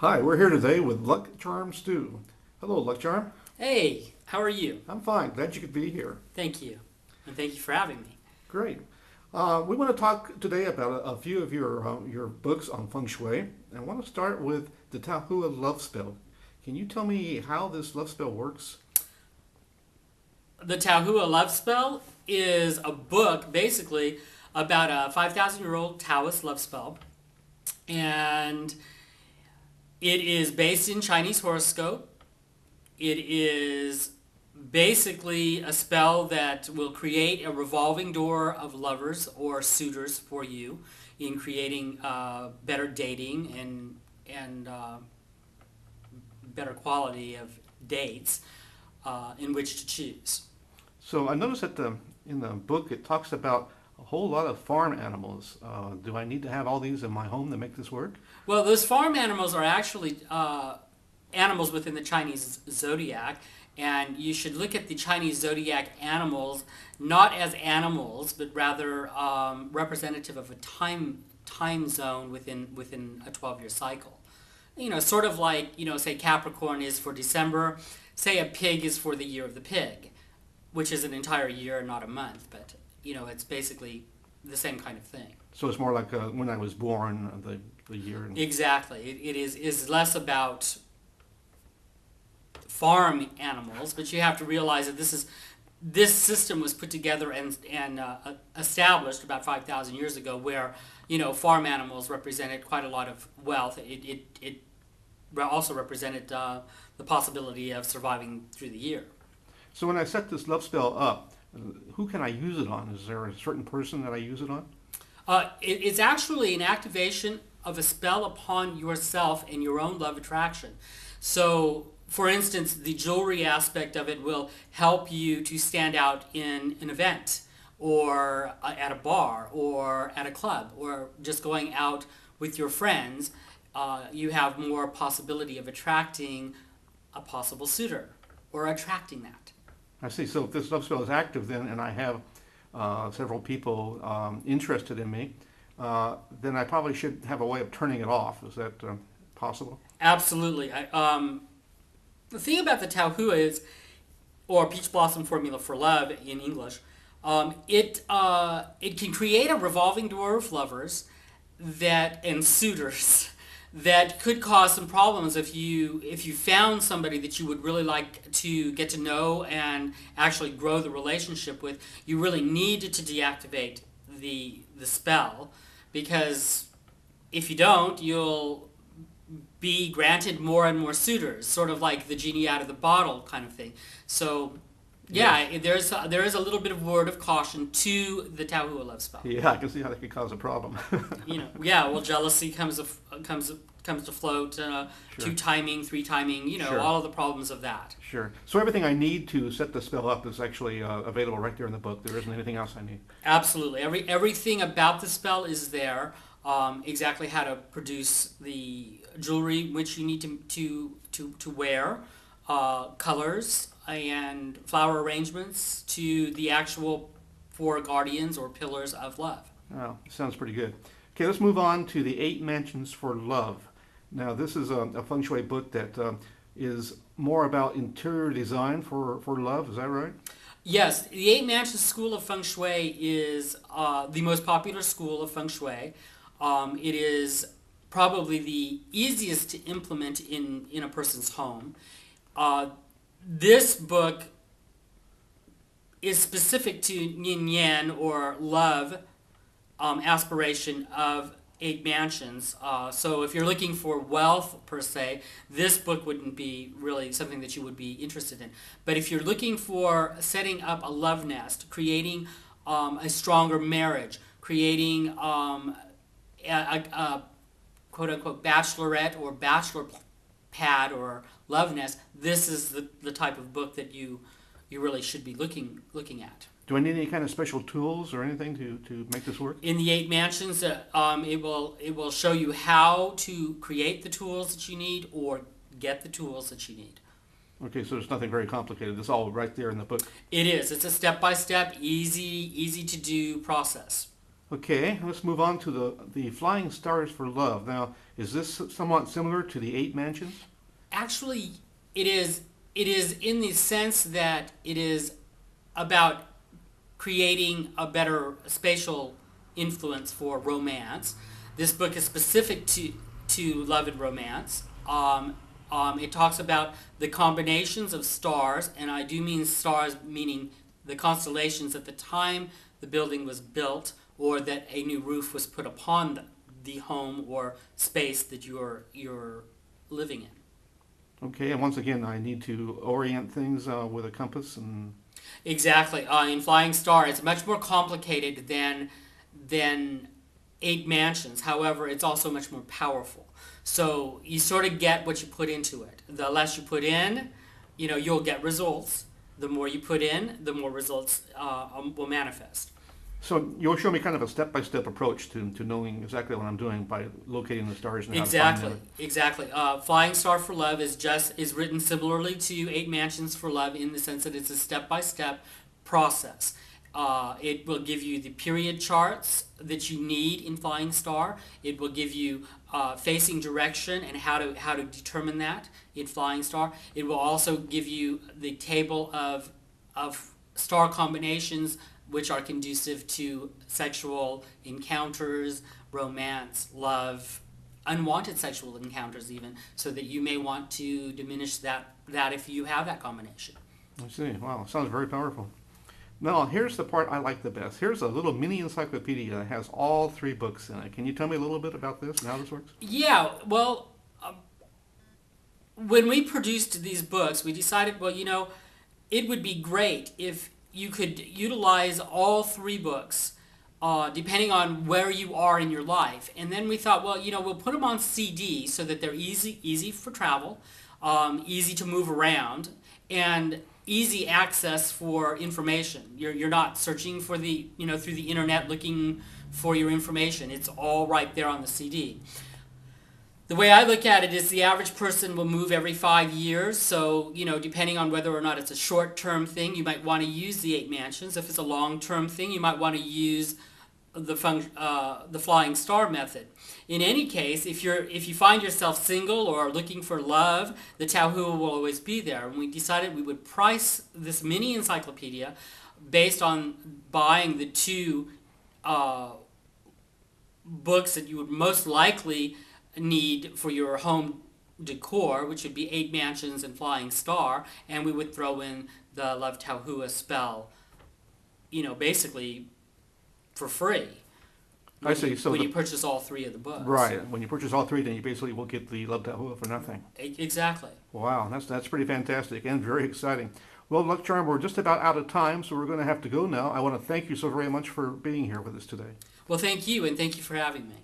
Hi, we're here today with Luck Charm Stew. Hello, Luck Charm. Hey, how are you? I'm fine. Glad you could be here. Thank you. And thank you for having me. Great. We want to talk today about a few of your books on feng shui. I want to start with the Tao Hua love spell. Can you tell me how this love spell works? The Tao Hua Love Spell is a book basically about a 5,000-year-old Taoist love spell. And it is based in Chinese horoscope. It is basically a spell that will create a revolving door of lovers or suitors for you in creating better dating and better quality of dates in which to choose. So I noticed that in the book it talks about a whole lot of farm animals. Do I need to have all these in my home to make this work? Well, those farm animals are actually animals within the Chinese zodiac, and you should look at the Chinese zodiac animals not as animals, but rather representative of a time zone within a 12-year cycle. You know, sort of like, say Capricorn is for December, say a pig is for the year of the pig, which is an entire year, not a month, but it's basically the same kind of thing. So it's more like when I was born, the year. Exactly. It is less about farm animals, but you have to realize that this system was put together and established about 5,000 years ago, where farm animals represented quite a lot of wealth. It also represented the possibility of surviving through the year. So when I set this love spell up, who can I use it on? Is there a certain person that I use it on? It's actually an activation of a spell upon yourself and your own love attraction. So, for instance, the jewelry aspect of it will help you to stand out in an event, or at a bar, or at a club, or just going out with your friends. You have more possibility of attracting a possible suitor, or attracting that. I see. So if this love spell is active then, and I have several people interested in me, then I probably should have a way of turning it off. Is that possible? Absolutely. The thing about the Tao Hua is, or Peach Blossom Formula for Love in English, it can create a revolving door of lovers and suitors that could cause some problems if you found somebody that you would really like to get to know and actually grow the relationship with. You really need to deactivate the spell, because if you don't, you'll be granted more and more suitors, sort of like the genie out of the bottle kind of thing. So yeah, Yes. there is a little bit of word of caution to the Tao Hua love spell. Yeah, I can see how that could cause a problem. Yeah, well, jealousy comes to float, Sure. two timing, three timing, Sure. all of the problems of that. Sure. So everything I need to set the spell up is actually available right there in the book. There isn't anything else I need. Absolutely, everything about the spell is there. Exactly how to produce the jewelry which you need to wear, colors and flower arrangements to the actual four guardians or pillars of love. Oh, sounds pretty good. Okay, let's move on to the Eight Mansions for Love. Now, this is a feng shui book that is more about interior design for love. Is that right? Yes, the Eight Mansions School of Feng Shui is the most popular school of Feng Shui. It is probably the easiest to implement in a person's home. This book is specific to yin yang, or love aspiration of Eight Mansions. So if you're looking for wealth per se, this book wouldn't be really something that you would be interested in. But if you're looking for setting up a love nest, creating a stronger marriage, creating a quote-unquote bachelorette or bachelor pad or love nest, this is the type of book that you really should be looking at. Do I need any kind of special tools or anything to make this work? In the Eight Mansions, it will show you how to create the tools that you need or get the tools that you need. Okay, so there's nothing very complicated. It's all right there in the book. It is. It's a step-by-step, easy to do process. Okay, let's move on to the Flying Stars for Love. Now, is this somewhat similar to the Eight Mansions? Actually, it is. It is in the sense that it is about creating a better spatial influence for romance. This book is specific to love and romance. It talks about the combinations of stars, and I do mean stars meaning the constellations at the time the building was built, or that a new roof was put upon the home or space that you're living in. Okay, and once again, I need to orient things with a compass and. Exactly. In Flying Star, it's much more complicated than Eight Mansions. However, it's also much more powerful. So you sort of get what you put into it. The less you put in, you'll get results. The more you put in, the more results will manifest. So you'll show me kind of a step-by-step approach to knowing exactly what I'm doing by locating the stars and how to find them. Exactly. Flying Star for Love is written similarly to Eight Mansions for Love in the sense that it's a step-by-step process. It will give you the period charts that you need in Flying Star. It will give you facing direction and how to determine that in Flying Star. It will also give you the table of star combinations which are conducive to sexual encounters, romance, love, unwanted sexual encounters even, so that you may want to diminish that if you have that combination. I see. Wow, sounds very powerful. Now, here's the part I like the best. Here's a little mini encyclopedia that has all 3 books in it. Can you tell me a little bit about this and how this works? Yeah, well, when we produced these books, we decided, it would be great if you could utilize all 3 books, depending on where you are in your life. And then we thought, we'll put them on CD so that they're easy for travel, easy to move around, and easy access for information. You're not searching for through the internet looking for your information. It's all right there on the CD. The way I look at it is the average person will move every 5 years, so depending on whether or not it's a short-term thing, you might want to use the 8 Mansions. If it's a long-term thing, you might want to use the Flying Star method. In any case, if you find yourself single or looking for love, the Tao Hua will always be there. And we decided we would price this mini encyclopedia based on buying the 2 books that you would most likely need for your home decor, which would be 8 Mansions and Flying Star, and we would throw in the Love Tao Hua spell, basically for free. I see. So when you purchase all 3 of the books. Right. When you purchase all 3, then you basically will get the Love Tao Hua for nothing. Exactly. Wow, that's pretty fantastic and very exciting. Well, Luck Charm, we're just about out of time, so we're going to have to go now. I want to thank you so very much for being here with us today. Well, thank you, and thank you for having me.